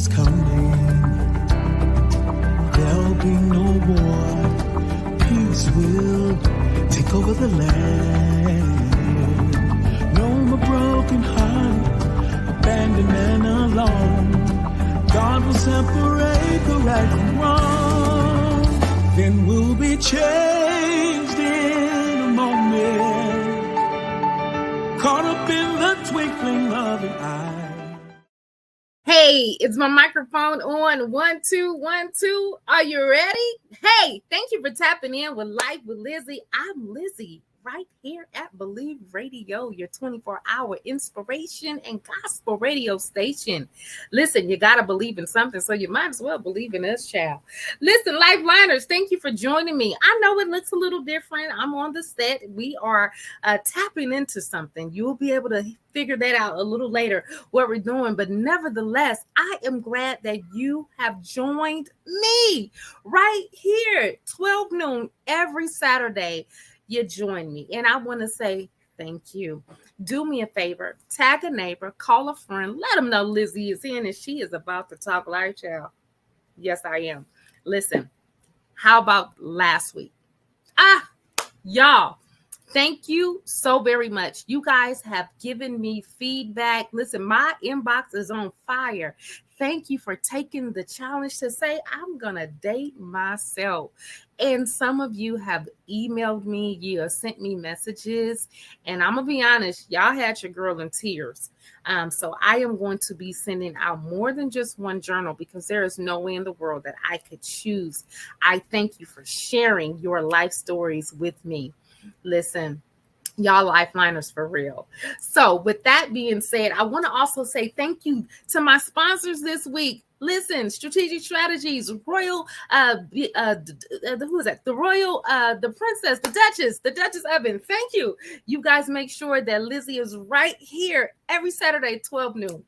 is coming. There'll be no war. Peace will take over the land. No more broken heart, abandoned and alone. God will separate the right from wrong. Then we'll be changed in a moment, caught up in the twinkling of an eye. Hey, is my microphone on? 1, 2, 1, 2. Are you ready? Hey, thank you for tapping in with Life with Lizzy. I'm Lizzy, right here at Believe Radio, your 24-hour inspiration and gospel radio station. Listen, you got to believe in something, so you might as well believe in us, child. Listen, Lifeliners, thank you for joining me. I know it looks a little different. I'm on the set. We are tapping into something. You'll be able to figure that out a little later, what we're doing. But nevertheless, I am glad that you have joined me right here, 12 noon every Saturday. You join me. And I want to say thank you. Do me a favor, tag a neighbor, call a friend, let them know Lizzy is in and she is about to talk live, child. Yes, I am. Listen, how about last week? Y'all, thank you so very much. You guys have given me feedback. Listen, my inbox is on fire. Thank you for taking the challenge to say, I'm going to date myself. And some of you have emailed me, you have sent me messages, and I'm going to be honest, y'all had your girl in tears. So I am going to be sending out more than just one journal because there is no way in the world that I could choose. I thank you for sharing your life stories with me. Listen, y'all lifeliners for real. So with that being said, I want to also say thank you to my sponsors this week. Listen, Strategic Strategies, Royal, who is that? The Royal, the Princess, the Duchess Evan. Thank you. You guys make sure that Lizzy is right here every Saturday, 12 noon.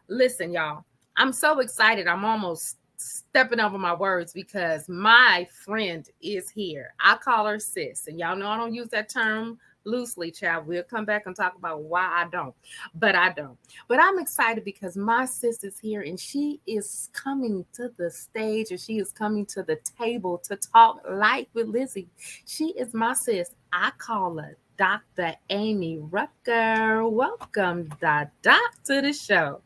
Listen, y'all, I'm so excited. I'm almost stepping over my words because my friend is here. I call her sis, and y'all know I don't use that term loosely, child. We'll come back and talk about why I don't. But I'm excited because my sis is here and she is coming to the stage, or she is coming to the table to talk life with Lizzy. She is my sis. I call her Dr. Amy Rucker. Welcome, Doc, to the show.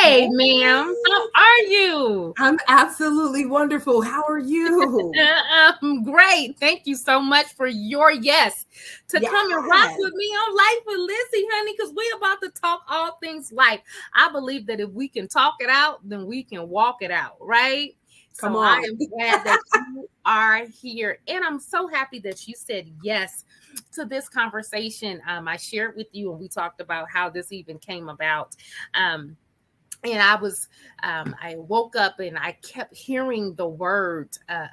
Hey, ma'am, how are you? I'm absolutely wonderful. How are you? I'm great. Thank you so much for your yes to come and rock with me on Life with Lizzy, honey, because we're about to talk all things life. I believe that if we can talk it out, then we can walk it out, right? Come on. I am glad that you are here. And I'm so happy that you said yes to this conversation. I shared with you and we talked about how this even came about. And I woke up and I kept hearing the word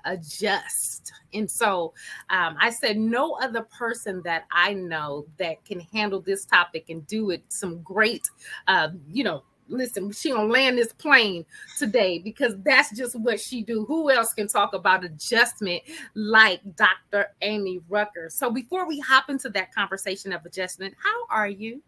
adjust. And so I said, no other person that I know that can handle this topic and do it some great, listen, she gonna land this plane today because that's just what she do. Who else can talk about adjustment like Dr. Amy Rucker? So before we hop into that conversation of adjustment, how are you?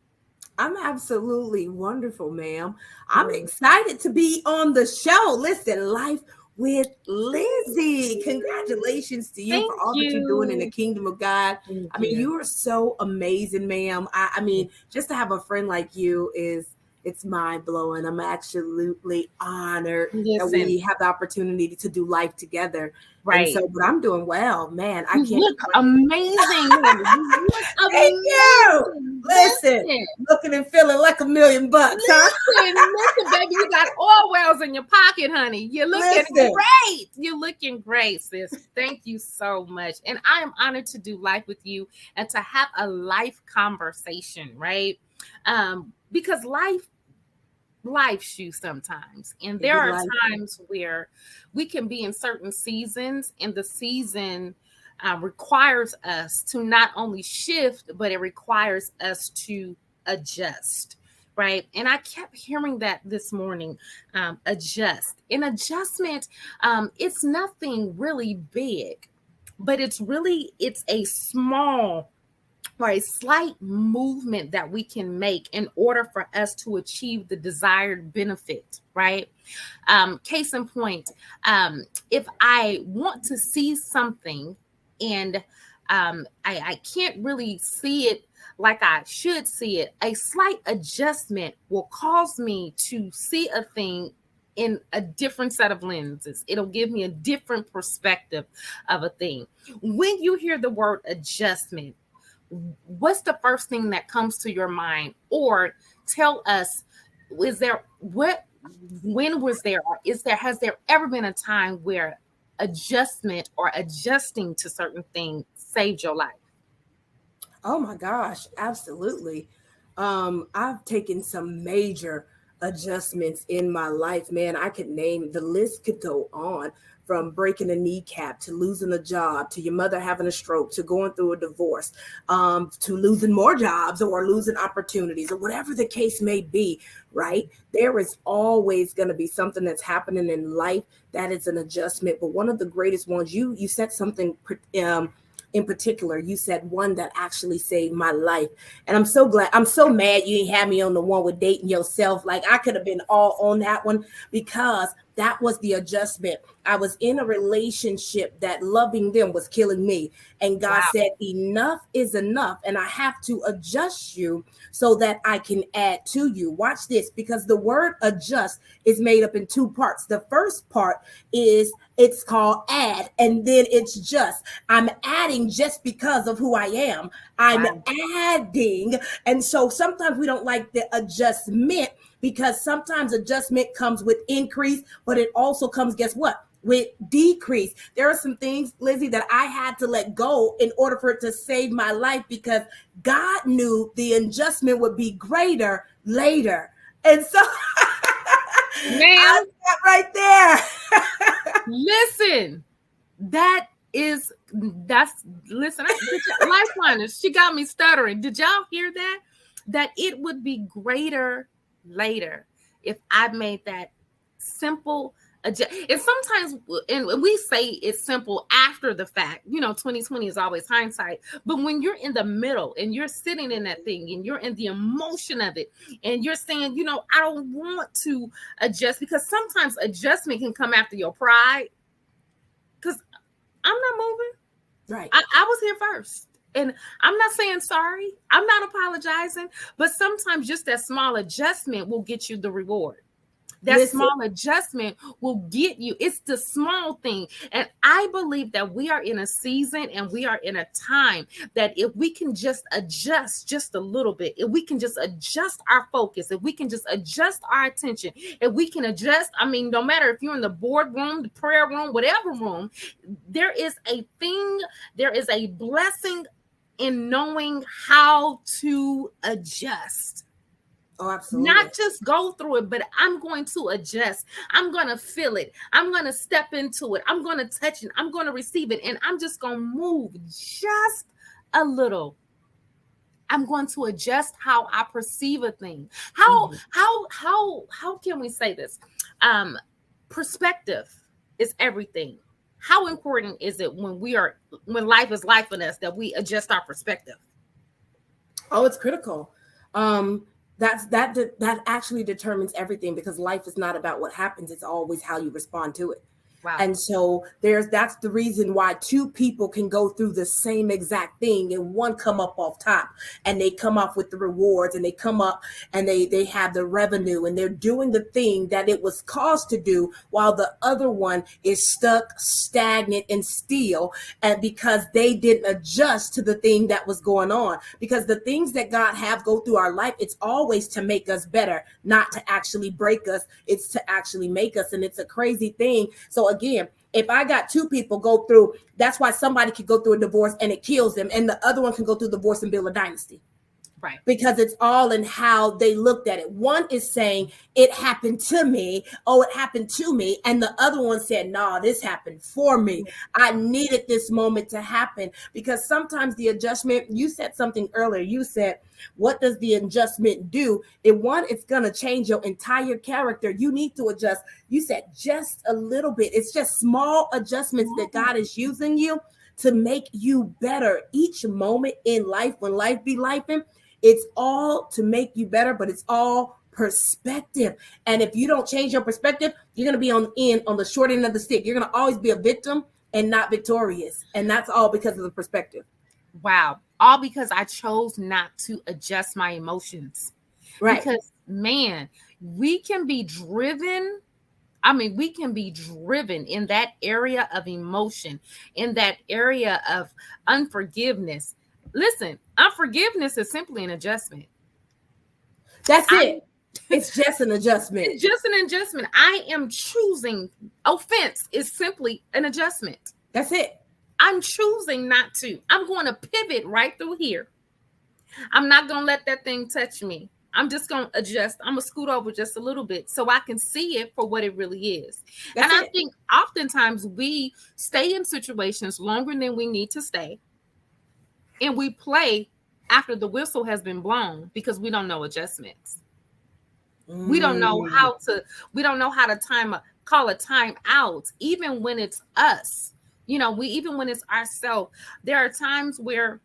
I'm absolutely wonderful, ma'am. I'm excited to be on the show. Listen, Life with Lizzy. Congratulations to you for all that you're doing in the kingdom of God. I mean, you are so amazing, ma'am. I mean, just to have a friend like you it's mind-blowing. I'm absolutely honored that we have the opportunity to do life together. Right. And so, but I'm doing well, man. I can't look amazing. Thank you. Listen, looking and feeling like $1 million bucks, huh? Listen, baby, you got oil wells in your pocket, honey. You're looking great. You're looking great, sis. Thank you so much. And I am honored to do life with you and to have a life conversation, right? Because life's you sometimes, and there are times where we can be in certain seasons, and the season requires us to not only shift, but it requires us to adjust, right? And I kept hearing that this morning, adjust. An adjustment, it's nothing really big, but it's a small or a slight movement that we can make in order for us to achieve the desired benefit, right? Case in point, if I want to see something and I can't really see it like I should see it, a slight adjustment will cause me to see a thing in a different set of lenses. It'll give me a different perspective of a thing. When you hear the word adjustment, what's the first thing that comes to your mind? Or tell us, is there what when was there or is there has there ever been a time where adjustment or adjusting to certain things saved your life? Oh my gosh, absolutely. I've taken some major adjustments in my life, man. I could name, the list could go on, from breaking a kneecap to losing a job to your mother having a stroke to going through a divorce, to losing more jobs or losing opportunities or whatever the case may be, right? There is always going to be something that's happening in life that is an adjustment. But one of the greatest ones, you said something in particular. You said one that actually saved my life. And I'm so glad, I'm so mad you didn't have me on the one with dating yourself. Like, I could have been all on that one, because that was the adjustment. I was in a relationship that loving them was killing me. And God Wow. said, enough is enough. And I have to adjust you so that I can add to you. Watch this, because the word adjust is made up in two parts. The first part is, it's called add, and then it's just. I'm adding just because of who I am. I'm Wow. adding. And so sometimes we don't like the adjustment, because sometimes adjustment comes with increase, but it also comes, guess what? With decrease. There are some things, Lizzy, that I had to let go in order for it to save my life, because God knew the adjustment would be greater later. And so I Ma'am, sat right there. listen, that is listen, Lifeliners, she got me stuttering. Did y'all hear that? That it would be greater later if I made that simple adjust. And sometimes, and we say it's simple after the fact, 2020 is always hindsight. But when you're in the middle and you're sitting in that thing and you're in the emotion of it, and you're saying, I don't want to adjust, because sometimes adjustment can come after your pride. Because I'm not moving. Right. I was here first. And I'm not saying sorry. I'm not apologizing. But sometimes just that small adjustment will get you the reward. That Listen, small adjustment will get you. It's the small thing. And I believe that we are in a season and we are in a time that if we can just adjust just a little bit, if we can just adjust our focus, if we can just adjust our attention, if we can adjust, no matter if you're in the boardroom, the prayer room, whatever room, there is a thing, there is a blessing in knowing how to adjust. oh, absolutely. Not just go through it, but I'm going to adjust. I'm going to feel it. I'm going to step into it. I'm going to touch it. I'm going to receive it. And I'm just going to move just a little. I'm going to adjust how I perceive a thing. How can we say this? Perspective is everything. How important is it when life is life in us, that we adjust our perspective? Oh, it's critical. That actually determines everything, because life is not about what happens, it's always how you respond to it. Wow. And so that's the reason why two people can go through the same exact thing, and one come up off top, and they come up with the rewards, and they come up and they have the revenue, and they're doing the thing that it was caused to do, while the other one is stuck, stagnant, and still, and because they didn't adjust to the thing that was going on. Because the things that God have go through our life, it's always to make us better, not to actually break us. It's to actually make us. And it's a crazy thing. So again, if I got two people go through, that's why somebody could go through a divorce and it kills them, and the other one can go through divorce and build a dynasty. Right. Because it's all in how they looked at it. One is saying, it happened to me. Oh, it happened to me. And the other one said, nah, this happened for me. I needed this moment to happen. Because sometimes the adjustment, you said something earlier. You said, what does the adjustment do? It's going to change your entire character. You need to adjust. You said just a little bit. It's just small adjustments that God is using you to make you better each moment in life. When life be lifing, it's all to make you better, but it's all perspective. And if you don't change your perspective, you're going to be on the short end of the stick. You're going to always be a victim and not victorious. And that's all because of the perspective. Wow. All because I chose not to adjust my emotions. Right. Because, man, we can be driven. We can be driven in that area of emotion, in that area of unforgiveness. Listen, unforgiveness is simply an adjustment. That's it. It's just an adjustment. It's just an adjustment. I am choosing. Offense is simply an adjustment. That's it. I'm choosing not to. I'm going to pivot right through here. I'm not going to let that thing touch me. I'm just going to adjust. I'm going to scoot over just a little bit so I can see it for what it really is. That's and I think oftentimes we stay in situations longer than we need to stay. And we play after the whistle has been blown because we don't know adjustments. We don't know how to call a time out, even when it's us. Even when it's ourselves, there are times where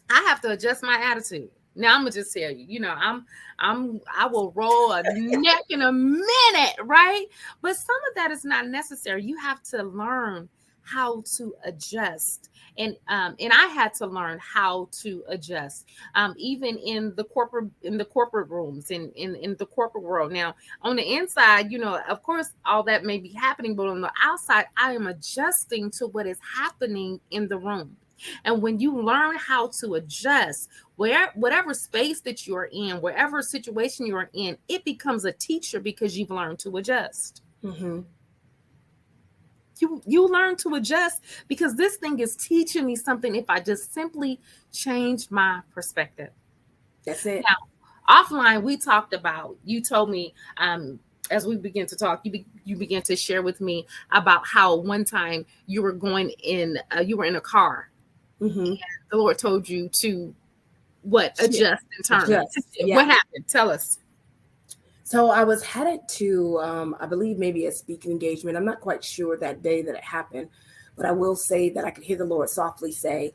I have to adjust my attitude. Now I'm gonna just tell you, I will roll a neck in a minute, right? But some of that is not necessary. You have to learn how to adjust. And I had to learn how to adjust, even in the corporate rooms, in the corporate world. Now, on the inside, of course, all that may be happening, but on the outside, I am adjusting to what is happening in the room. And when you learn how to adjust, whatever space that you're in, wherever situation you're in, it becomes a teacher because you've learned to adjust. Mm-hmm. You learn to adjust because this thing is teaching me something if I just simply change my perspective. That's it. Now, offline, we talked about, you told me, as we began to talk, you began to share with me about how one time you were in a car. Mm-hmm. And the Lord told you to adjust and turn. Yeah. What happened? Tell us. So I was headed to, I believe maybe a speaking engagement. I'm not quite sure that day that it happened, but I will say that I could hear the Lord softly say,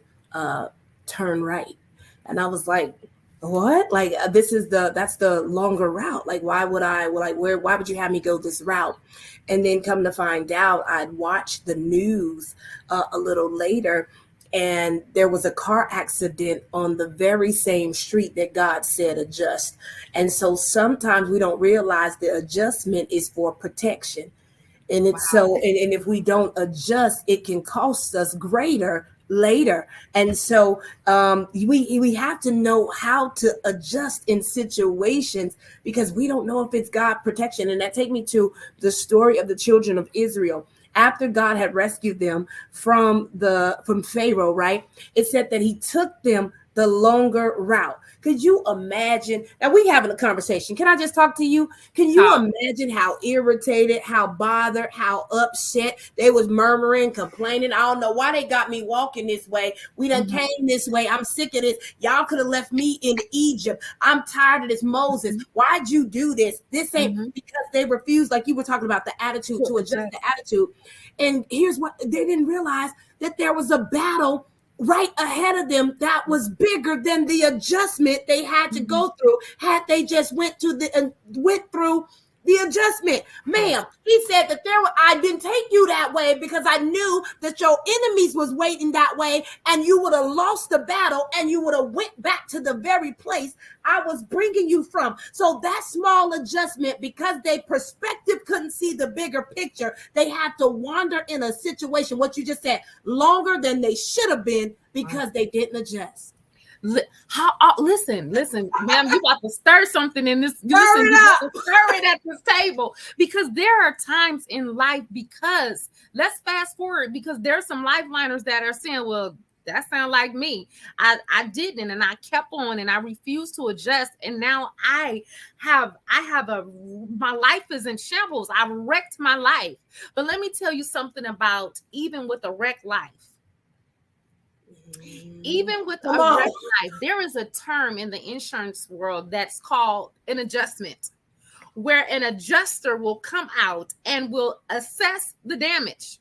turn right. And I was like, what? Like, that's the longer route. Like, why would you have me go this route? And then come to find out, I'd watched the news a little later, and there was a car accident on the very same street that God said adjust. And so sometimes we don't realize the adjustment is for protection. And it's and if we don't adjust, it can cost us greater later. And so we have to know how to adjust in situations because we don't know if it's God protection. And that take me to the story of the children of Israel. After God had rescued them from Pharaoh, right? It said that he took them the longer route. Could you imagine? Now we having a conversation. Can I just talk to you? Can you imagine how irritated, how bothered, how upset they was murmuring, complaining? I don't know why they got me walking this way. We done came this way. I'm sick of this. Y'all could have left me in Egypt. I'm tired of this Moses. Why'd you do this? This ain't because they refused, like you were talking about, the attitude to adjust the attitude. And here's what they didn't realize, that there was a battle right ahead of them that was bigger than the adjustment they had to go through had they just went through the adjustment. Ma'am, he said that I didn't take you that way because I knew that your enemies was waiting that way and you would have lost the battle and you would have went back to the very place I was bringing you from. So that small adjustment, because they perspective couldn't see the bigger picture, they had to wander in a situation, what you just said, longer than they should have been because they didn't adjust. Listen, ma'am, you about to stir something in this. Stir it at this table, because there are times in life, because let's fast forward, because there's some lifeliners that are saying, well, that sounds like me. I didn't, and I kept on, and I refused to adjust, and now my life is in shambles. I've wrecked my life. But let me tell you something about even with a wrecked life. Even with a wrecked life, there is a term in the insurance world that's called an adjustment, where an adjuster will come out and will assess the damage.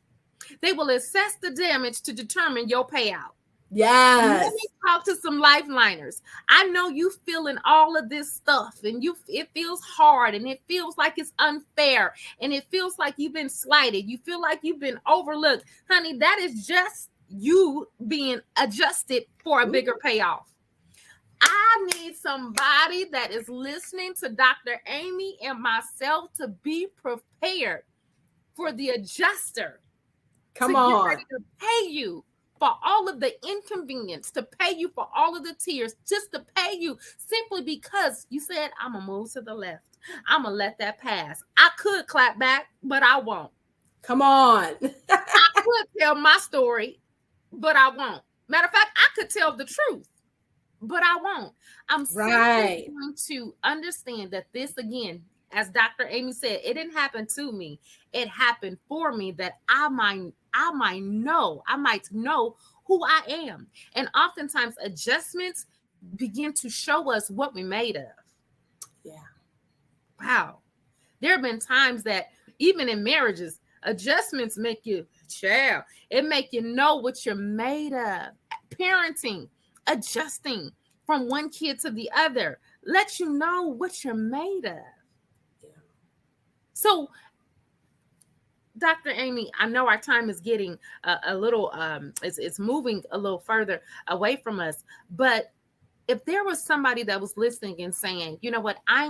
They will assess the damage to determine your payout. Yes. Let me talk to some lifeliners. I know you feeling all of this stuff, and it feels hard, and it feels like it's unfair, and it feels like you've been slighted. You feel like you've been overlooked. Honey, that is just you being adjusted for a bigger payoff. I need somebody that is listening to Dr. Amy and myself to be prepared for the adjuster. Come on. Get ready to pay you for all of the inconvenience, to pay you for all of the tears, just to pay you simply because you said, I'm going to move to the left. I'm going to let that pass. I could clap back, but I won't. Come on. I could tell my story, but I won't. Matter of fact, I could tell the truth, but I won't. I'm simply going to understand that this, again, as Dr. Amy said, it didn't happen to me. It happened for me, that I might know who I am. And oftentimes adjustments begin to show us what we're made of. Yeah. Wow. There have been times that even in marriages, adjustments make you chill. It make you know what you're made of. Parenting, adjusting from one kid to the other, let you know what you're made of. Yeah. So, Dr. Amy, I know our time is getting a little, it's moving a little further away from us. But if there was somebody that was listening and saying, you know what, I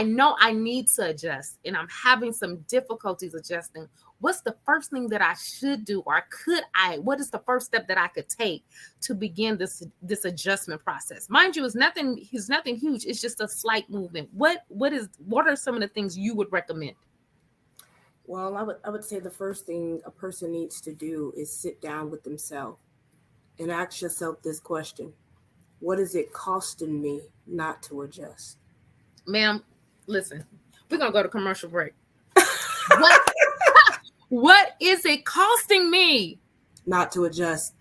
know I need to adjust and I'm having some difficulties adjusting, what's the first thing that I should do, or what is the first step that I could take to begin this adjustment process? Mind you, it's nothing huge. It's just a slight movement. What are some of the things you would recommend? Well, I would say the first thing a person needs to do is sit down with themselves and ask yourself this question: what is it costing me not to adjust? Ma'am, listen, we're going to go to commercial break. What is it costing me not to adjust?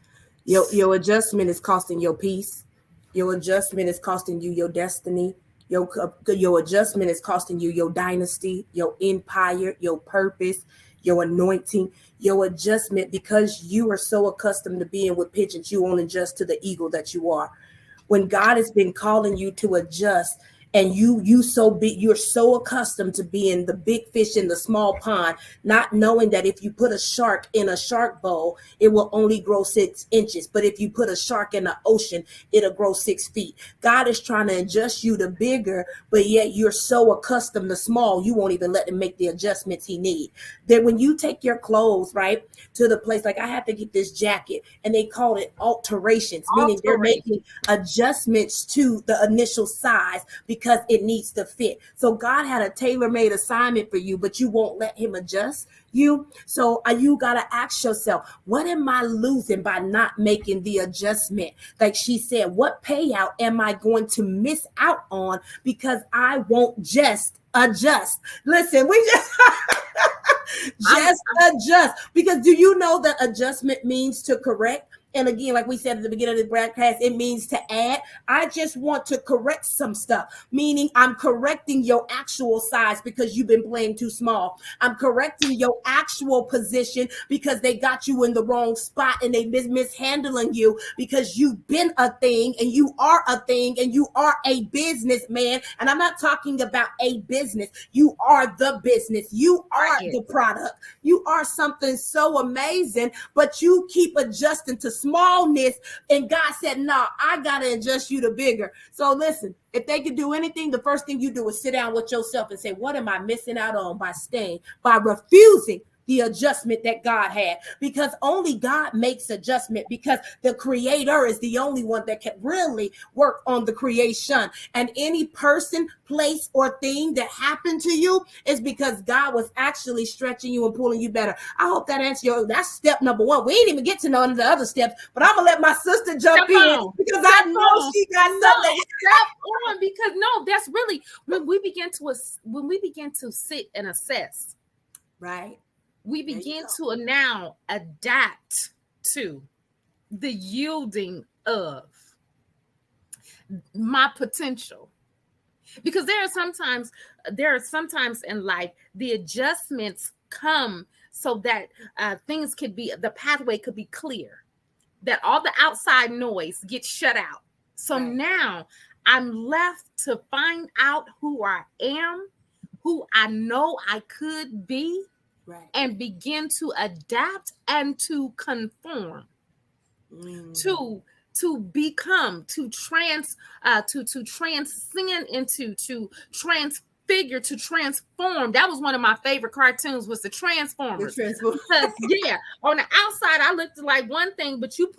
Your adjustment is costing your peace. Your adjustment is costing you your destiny. Your adjustment is costing you your dynasty, your empire, your purpose, your anointing, your adjustment, because you are so accustomed to being with pigeons, you won't adjust to the eagle that you are. When God has been calling you to adjust, and you're so accustomed to being the big fish in the small pond, not knowing that if you put a shark in a shark bowl, it will only grow 6 inches. But if you put a shark in the ocean, it'll grow 6 feet. God is trying to adjust you to bigger, but yet you're so accustomed to small, you won't even let him make the adjustments he need. That when you take your clothes, right, to the place, like I had to get this jacket, and they called it alterations, meaning they're making adjustments to the initial size because it needs to fit. So God had a tailor-made assignment for you, but you won't let him adjust you. So you got to ask yourself, what am I losing by not making the adjustment? Like she said, what payout am I going to miss out on because I won't just adjust? Listen, we just adjust, because do you know that adjustment means to correct? And again, like we said at the beginning of the broadcast, it means to add. I just want to correct some stuff, meaning I'm correcting your actual size because you've been playing too small. I'm correcting your actual position because they got you in the wrong spot and they mishandling you because you've been a thing and you are a thing and you are a businessman. And I'm not talking about a business. You are the business. You are the product. You are something so amazing, but you keep adjusting to smallness, and God said, no, I gotta adjust you to bigger. So listen, if they could do anything, the first thing you do is sit down with yourself and say, what am I missing out on by refusing the adjustment that God had? Because only God makes adjustment, because the creator is the only one that can really work on the creation. And any person, place, or thing that happened to you is because God was actually stretching you and pulling you better. I hope that answers that's step number 1. We didn't even get to know the other steps, but I'm gonna let my sister jump in because I know she got something. Step on, because that's really when we begin to sit and assess, right? We begin to now adapt to the yielding of my potential. Because there are sometimes in life, the adjustments come so that things could be, the pathway could be clear, that all the outside noise gets shut out. So now I'm left to find out who I am, who I know I could be, and begin to adapt and to conform, to become, to transcend into, to transfigure, to transform. That was one of my favorite cartoons, was the Transformers. Because yeah, on the outside I looked like one thing, but you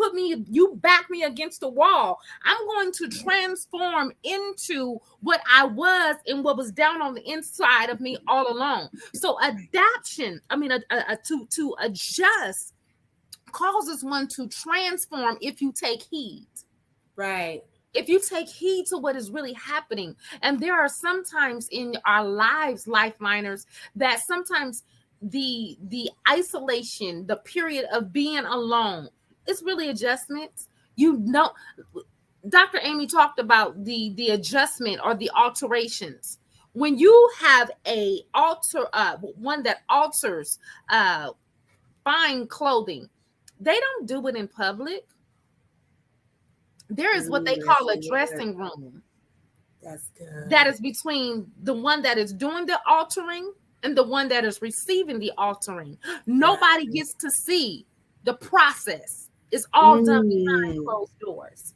back me against the wall. I'm going to transform into what I was and what was down on the inside of me all along. So adaptation, to adjust, causes one to transform if you take heed. Right. If you take heed to what is really happening. And there are sometimes in our lives, lifeliners, that sometimes the isolation, the period of being alone, it's really adjustments. You know, Dr. Amy talked about the adjustment or the alterations. When you have one that alters fine clothing, they don't do it in public. There is what they call a dressing room. That's good. That is between the one that is doing the altering and the one that is receiving the altering. Nobody gets to see the process. It's all done behind closed doors.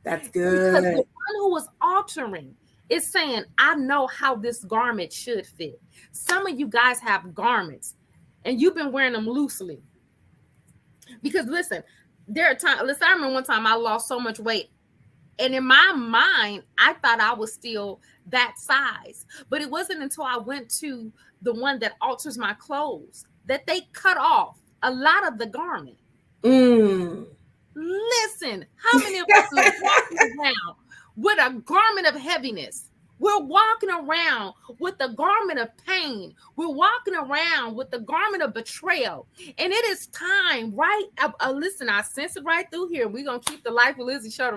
That's good. Because the one who is altering is saying, I know how this garment should fit. Some of you guys have garments and you've been wearing them loosely. Because listen, there are times, I remember one time I lost so much weight, and in my mind, I thought I was still that size. But it wasn't until I went to the one that alters my clothes that they cut off a lot of the garment. Listen, how many of us are walking around with a garment of heaviness? We're walking around with the garment of pain. We're walking around with the garment of betrayal. And it is time, right? Listen, I sense it right through here. We're going to keep the Life with Lizzy show,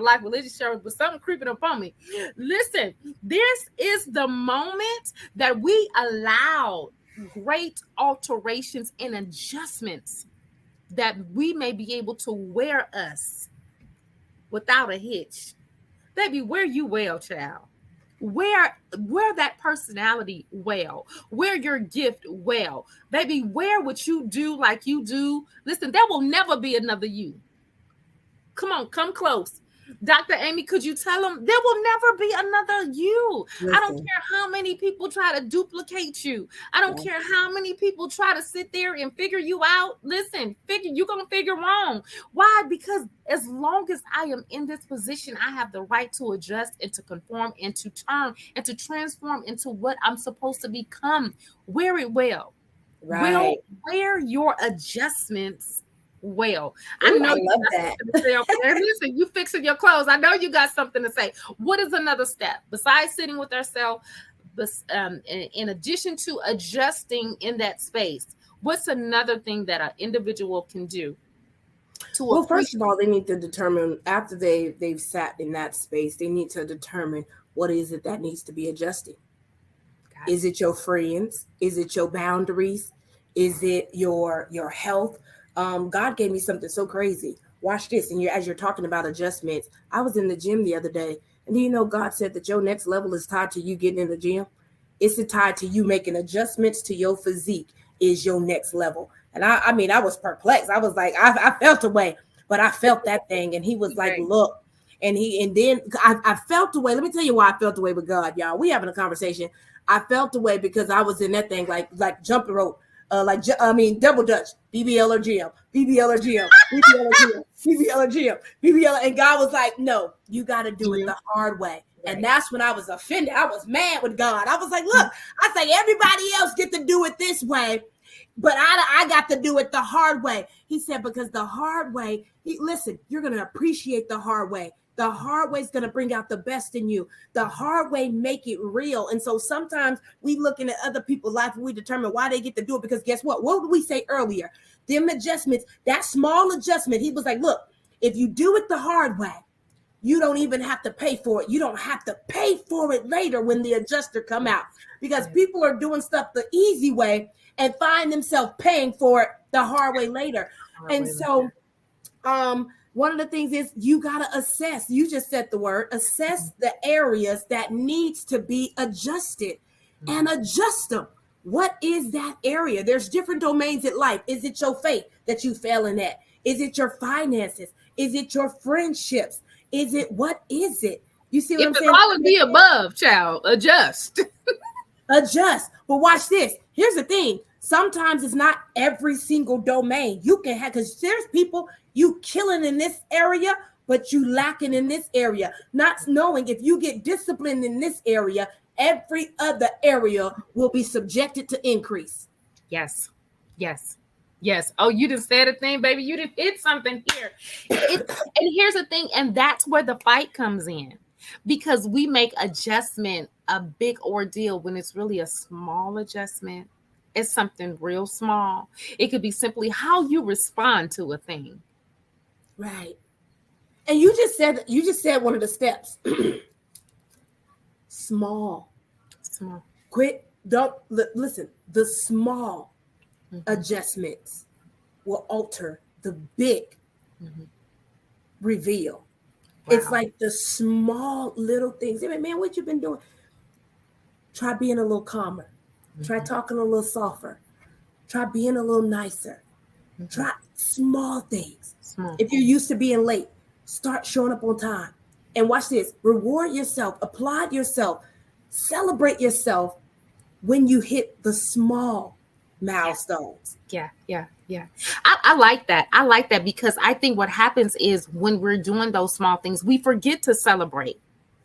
but something creeping up on me. Listen, this is the moment that we allow great alterations and adjustments, that we may be able to wear us without a hitch. Baby, wear you well, child. Wear that personality well. Wear your gift well. Baby, wear what you do like you do. Listen, there will never be another you. Come on, come close. Dr. Amy, could you tell them there will never be another you? Listen. I don't care how many people try to duplicate you. I don't care how many people try to sit there and figure you out. Listen, you're going to figure wrong. Why? Because as long as I am in this position, I have the right to adjust and to conform and to turn and to transform into what I'm supposed to become. Wear it well. Right. Wear your adjustments well. Ooh, I know you love got that. To say over there. Listen, you fixing your clothes. I know you got something to say. What is another step besides sitting with ourselves? In addition to adjusting in that space, what's another thing that an individual can do? Well, first of all, they need to determine, after they've sat in that space, they need to determine what is it that needs to be adjusted. Is it your friends? Is it your boundaries? Is it your health? God gave me something so crazy. Watch this. And as you're talking about adjustments, I was in the gym the other day. And do you know God said that your next level is tied to you getting in the gym? It's tied to you making adjustments to your physique is your next level. And I was perplexed. I was like, I felt away, but I felt that thing. And he was like, look. And then I felt away. Let me tell you why I felt away with God, y'all. We having a conversation. I felt away because I was in that thing like jumping rope. Double Dutch, BBL or GM, BBL or GM, BBL or GM, BBL or GM, BBL. And God was like, no, you got to do it the hard way. Right. And that's when I was offended. I was mad with God. I was like, look, I say everybody else get to do it this way, but I got to do it the hard way. He said, because the hard way, listen, you're going to appreciate the hard way. The hard way is going to bring out the best in you. The hard way make it real. And so sometimes we looking at other people's life and we determine why they get to do it. Because guess what? What did we say earlier? Them adjustments, that small adjustment. He was like, look, if you do it the hard way, you don't even have to pay for it. You don't have to pay for it later when the adjuster come out. Because people are doing stuff the easy way. and find themselves paying for it the hard way later. And so one of the things is you got to assess. You just said the word, assess the areas that needs to be adjusted and adjust them. What is that area? There's different domains in life. Is it your faith that you failing at? Is it your finances? Is it your friendships? What is it? You see what I'm saying? All of the above, child, adjust. Adjust. But watch this. Here's the thing. Sometimes it's not every single domain you can have, because there's people you killing in this area, but you lacking in this area. Not knowing if you get disciplined in this area, every other area will be subjected to increase. Yes. Oh, you just said a thing, baby. You just hit something here. And here's the thing, and that's where the fight comes in, because we make adjustment a big ordeal when it's really a small adjustment. It's something real small. It could be simply how you respond to a thing. Right. And you just said one of the steps. Small. Quit. Don't listen. The small adjustments will alter the big reveal. Wow. It's like the small little things. I mean, man, what you been doing? Try being a little calmer. Try talking a little softer. Try being a little nicer. Try small things. If you're used to being late, start showing up on time. And watch this. Reward yourself. Applaud yourself. Celebrate yourself when you hit the small milestones. Yeah. I like that. I like that, because I think what happens is when we're doing those small things, we forget to celebrate.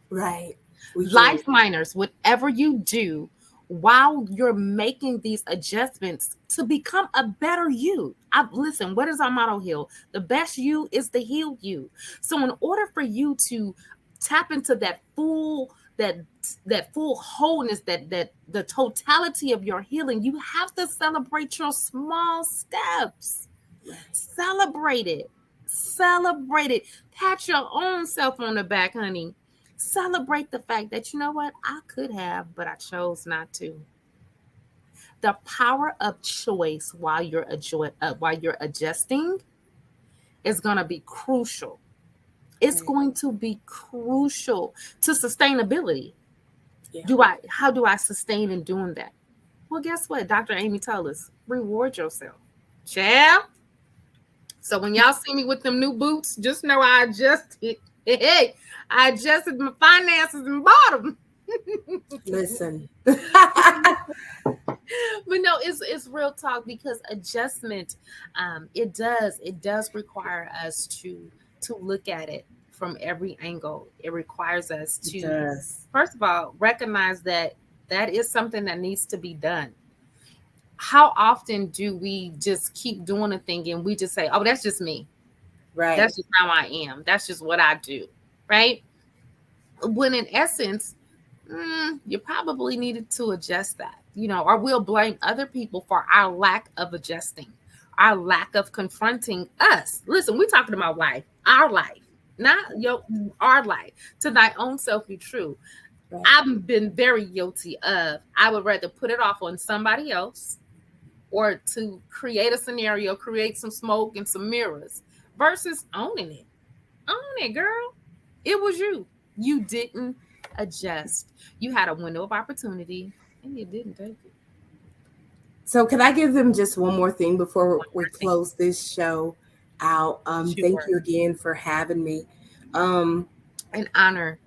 Right. Life miners, whatever you do, while you're making these adjustments to become a better you. Listen, what is our motto here? The best you is the healed you. So in order for you to tap into that full wholeness, that the totality of your healing, you have to celebrate your small steps. Celebrate it. Pat your own self on the back, honey. Celebrate the fact that, you know what, I could have, but I chose not to. The power of choice while you're adjusting is going to be crucial. It's going to be crucial to sustainability. Yeah. How do I sustain in doing that? Well, guess what? Dr. Amy told us, reward yourself. Child. So when y'all see me with them new boots, just know I adjusted. I adjusted my finances and bought them. Listen. But no, it's real talk, because adjustment, it does require us to look at it from every angle. It requires us to, first of all, recognize that is something that needs to be done. How often do we just keep doing a thing and we just say, oh, that's just me. Right. That's just how I am. That's just what I do. Right. When in essence, you probably needed to adjust that, or we'll blame other people for our lack of adjusting, our lack of confronting us. Listen, we're talking about life, our life, not our life. To thy own self be true. Right. I've been very guilty of, I would rather put it off on somebody else, or to create a scenario, create some smoke and some mirrors, versus owning it. Own it, girl. It was you. You didn't adjust. You had a window of opportunity and you didn't take it. So can I give them just one more thing before we close this show out? Sure. Thank you again for having me. An honor.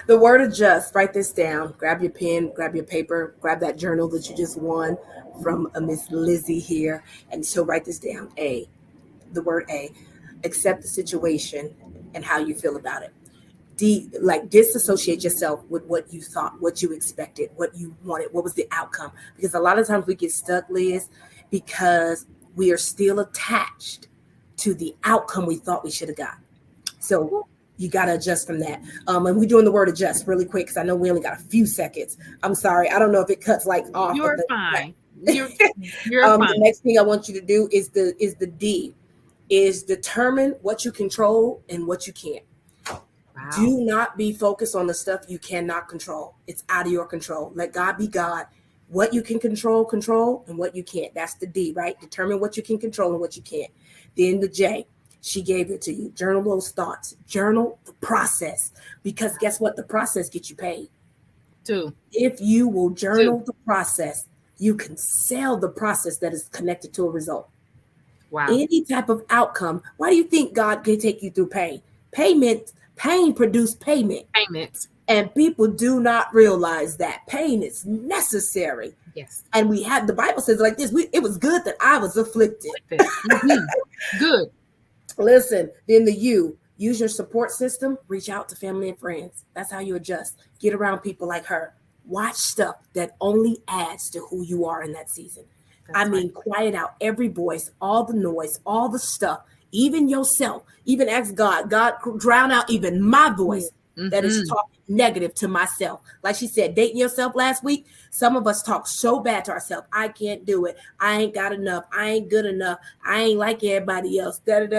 The word adjust, write this down. Grab your pen, grab your paper, grab that journal that you just won from Miss Lizzy here. And so write this down. The word A, accept the situation and how you feel about it. D, disassociate yourself with what you thought, what you expected, what you wanted, what was the outcome. Because a lot of times we get stuck, Liz, because we are still attached to the outcome we thought we should have got. So you got to adjust from that. And we're doing the word adjust really quick, because I know we only got a few seconds. I'm sorry. I don't know if it cuts off. You're fine. You're fine. The next thing I want you to do is the D, is determine what you control and what you can't. Wow. Do not be focused on the stuff you cannot control. It's out of your control. Let God be God. What you can control, and what you can't. That's the D, right? Determine what you can control and what you can't. Then the J, she gave it to you. Journal those thoughts. Journal the process. Because guess what? The process gets you paid. Two. If you will journal the process, you can sell the process that is connected to a result. Wow. Any type of outcome. Why do you think God can take you through pain? Pain produces payment. Payments. And people do not realize that pain is necessary. Yes. And we had, the Bible says like this, it was good that I was afflicted. Good. Listen, then the U, use your support system, reach out to family and friends. That's how you adjust. Get around people like her. Watch stuff that only adds to who you are in that season. Quiet out every voice, all the noise, all the stuff, even yourself. Even ask God, drown out even my voice that is talking negative to myself. Like she said, dating yourself last week. Some of us talk so bad to ourselves. I can't do it. I ain't got enough. I ain't good enough. I ain't like everybody else. Cut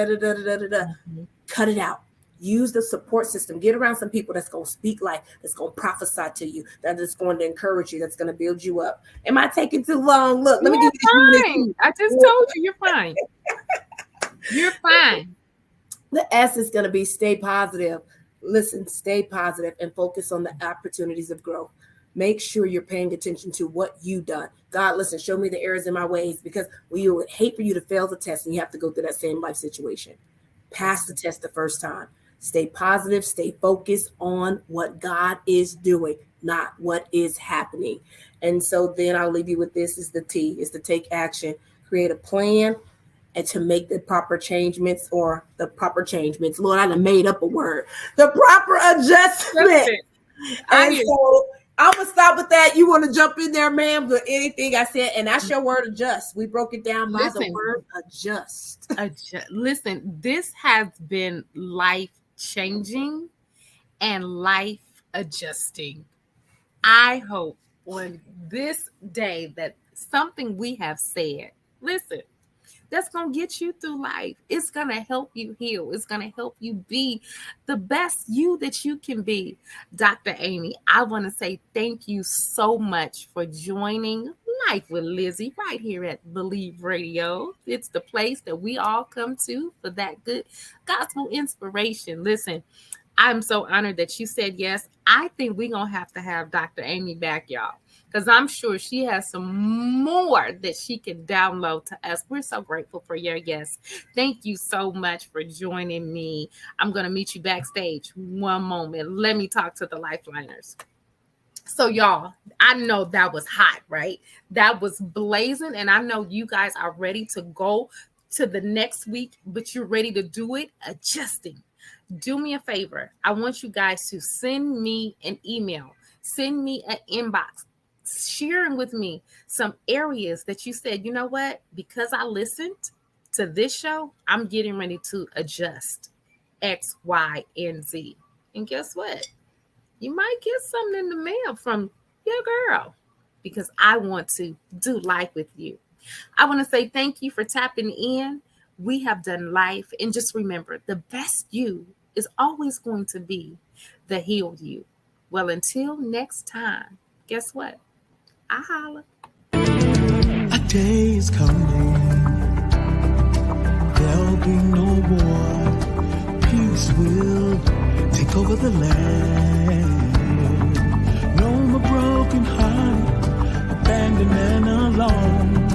it out. Use the support system. Get around some people that's going to speak life, that's going to prophesy to you, that is going to encourage you, that's going to build you up. Am I taking too long? Look, let me give you fine. I just told you you're fine. You're fine. The S is going to be stay positive. Listen, stay positive and focus on the opportunities of growth. Make sure you're paying attention to what you've done. God, listen, show me the errors in my ways, because we would hate for you to fail the test and you have to go through that same life situation. Pass the test the first time. Stay positive, stay focused on what God is doing, not what is happening. And so then I'll leave you with this is the T, is to take action, create a plan, and to make the proper changements. Lord, I done made up a word. The proper adjustment. And so I'm going to stop with that. You want to jump in there, ma'am, with anything I said? And that's your word, adjust. We broke it down by the word adjust. Listen, this has been life-changing and life-adjusting. I hope on this day that something we have said, listen, that's going to get you through life. It's going to help you heal. It's going to help you be the best you that you can be. Dr. Amy, I want to say thank you so much for joining Life with Lizzy right here at Believe Radio. It's the place that we all come to for that good gospel inspiration. Listen, I'm so honored that you said yes. I think we're going to have Dr. Amy back, y'all, because I'm sure she has some more that she can download to us. We're so grateful for your yes. Thank you so much for joining me. I'm going to meet you backstage. One moment. Let me talk to the Lifeliners. So, y'all, I know that was hot, right? That was blazing, and I know you guys are ready to go to the next week, but you're ready to do it adjusting. Do me a favor. I want you guys to send me an email. Send me an inbox. Sharing with me some areas that you said, you know what, because I listened to this show, I'm getting ready to adjust X, Y, and Z. And guess what? You might get something in the mail from your girl, because I want to do life with you. I want to say thank you for tapping in. We have done life. And just remember, the best you is always going to be the healed you. Well, until next time, guess what? I holla. A day is coming. There'll be no war. Peace will take over the land. No more broken heart, abandoned and alone.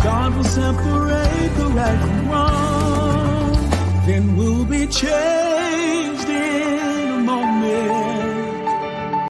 God will separate the right from wrong. Then we'll be changed.